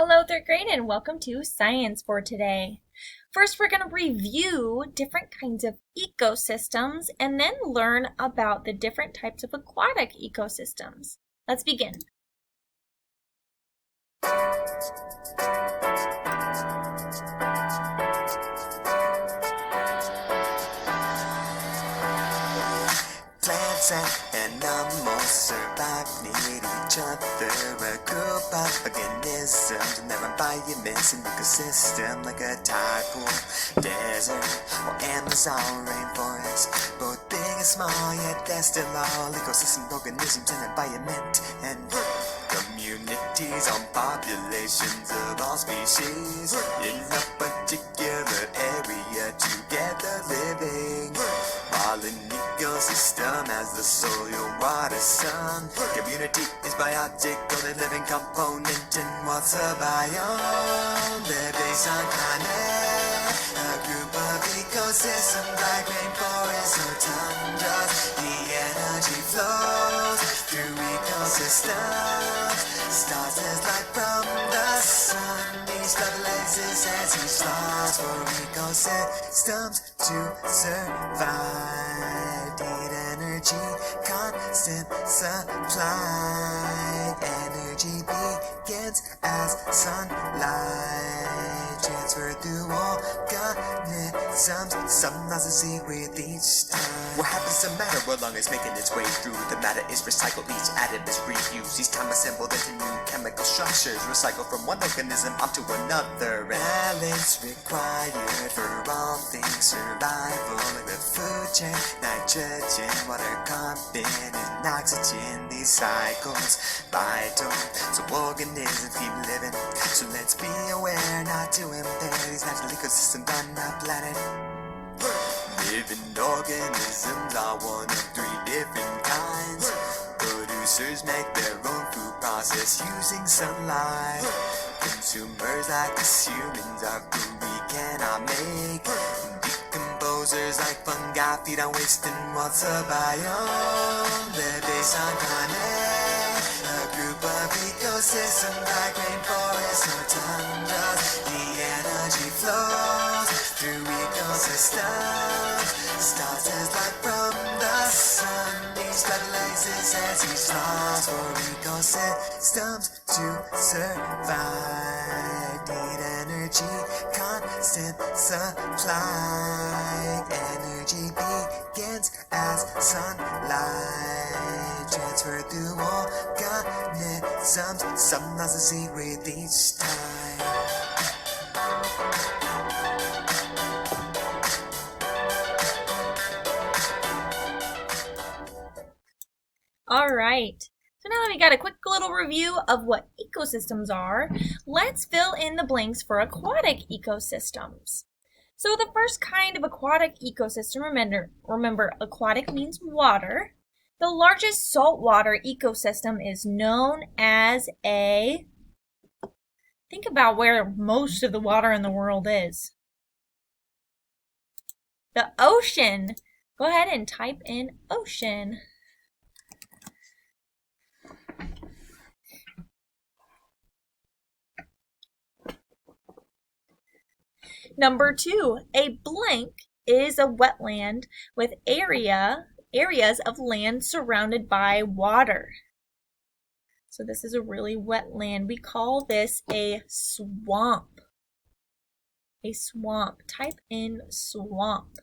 Hello, third grade, and welcome to Science for today. First, we're going to review different kinds of ecosystems and then learn about the different types of aquatic ecosystems. Let's begin. Plants and animals survive near each other. A group of organisms in their environment's an ecosystem like a tide pool, desert, or Amazon rainforest. Both big and small, yet they're still all ecosystem organisms and environment and communities on populations of all species in a particular area together living. All an ecosystem as the soil, water, sun. Community is biotic, only living component in what's a biome. They're based on climate, a group of ecosystems like rainforests or tundras. The energy flows through ecosystems. Stars as light from the sun. Each level exists as each laws for ecosystems to survive. Need energy, constant supply. Energy begins as sunlight transferred through organisms. Some nozzles with each time. What happens to matter? Well, long as making its way through. The matter is recycled, each atom is reused. Each time assembled into new chemical structures. Recycled from one organism onto another. Balance required for all things survival, like the food chain. Nitrogen, water, carbon, and oxygen. These cycles vital, so organisms keep living. So let's be aware not to impair these natural ecosystems on our planet. Living organisms are one of three different kinds. Producers make their own food process using sunlight. Consumers like us humans are food we cannot make. Decomposers like fungi feed on waste and what's a biome. They're based on climate, a group of ecosystems like rainforests or tundras. The energy flows through ecosystems. Stars as light from the sun. Each level exists as each laws for ecosystems to survive. Need energy, constant supply. Energy begins as sunlight transferred through organisms. Some nozzles eat with each time. All right. So now that we got a quick little review of what ecosystems are, let's fill in the blanks for aquatic ecosystems. So the first kind of aquatic ecosystem, remember aquatic means water. The largest saltwater ecosystem is known as a, think about where most of the water in the world is. The ocean. Go ahead and type in ocean. Number 2, a blank is a wetland with areas of land surrounded by water. So this is a really wet land. We call this a swamp. A swamp. Type in swamp.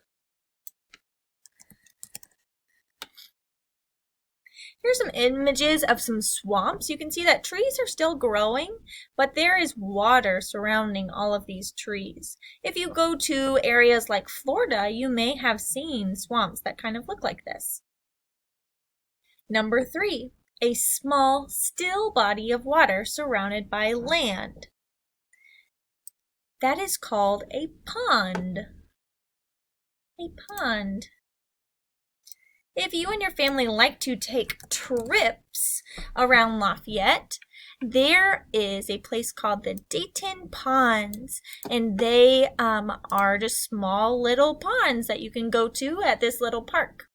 Here's some images of some swamps. You can see that trees are still growing, but there is water surrounding all of these trees. If you go to areas like Florida, you may have seen swamps that kind of look like this. Number 3, a small, still body of water surrounded by land. That is called a pond. A pond. If you and your family like to take trips around Lafayette, there is a place called the Dayton Ponds, and they are just small little ponds that you can go to at this little park.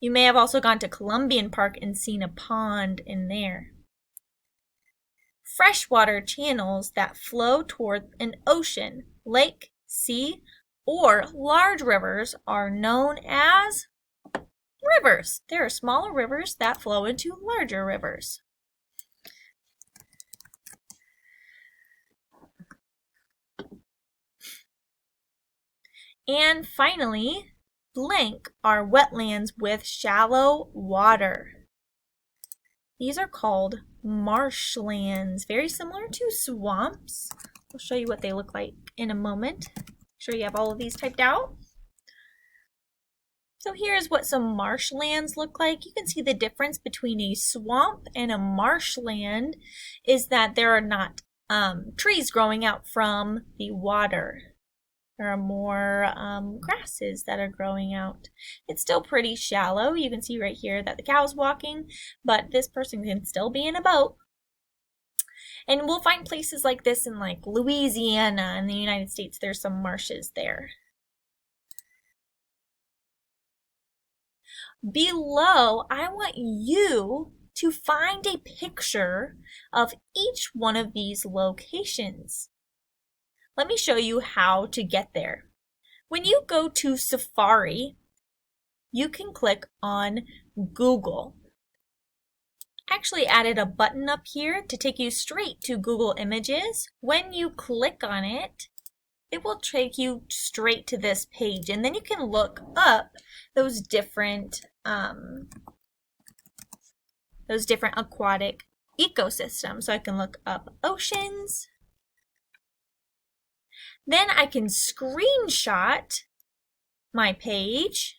You may have also gone to Columbian Park and seen a pond in there. freshwater channels that flow toward an ocean, lake, sea, or large rivers are known as rivers. There are smaller rivers that flow into larger rivers. And finally, blank are wetlands with shallow water. These are called marshlands, very similar to swamps. I'll show you what they look like in a moment. Make sure you have all of these typed out. So here's what some marshlands look like. You can see the difference between a swamp and a marshland is that there are not trees growing out from the water. There are more grasses that are growing out. It's still pretty shallow. You can see right here that the cow's walking, but this person can still be in a boat. And we'll find places like this in like Louisiana in the United States. There's some marshes there. Below, I want you to find a picture of each one of these locations. Let me show you how to get there. When you go to Safari, you can click on Google. I actually added a button up here to take you straight to Google Images. When you click on it, it will take you straight to this page, and then you can look up those different aquatic ecosystems. So I can look up oceans. Then I can screenshot my page.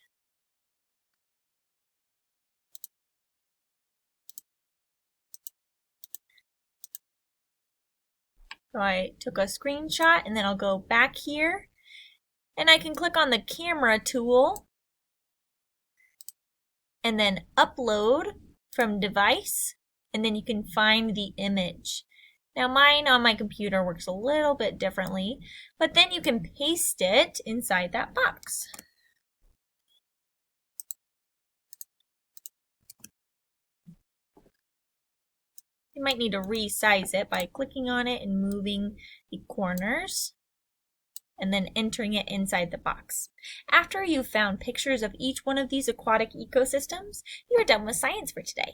So I took a screenshot and then I'll go back here and I can click on the camera tool and then upload from device, and then you can find the image. Now mine on my computer works a little bit differently, but then you can paste it inside that box. You might need to resize it by clicking on it and moving the corners and then entering it inside the box. After you've found pictures of each one of these aquatic ecosystems, you are done with science for today.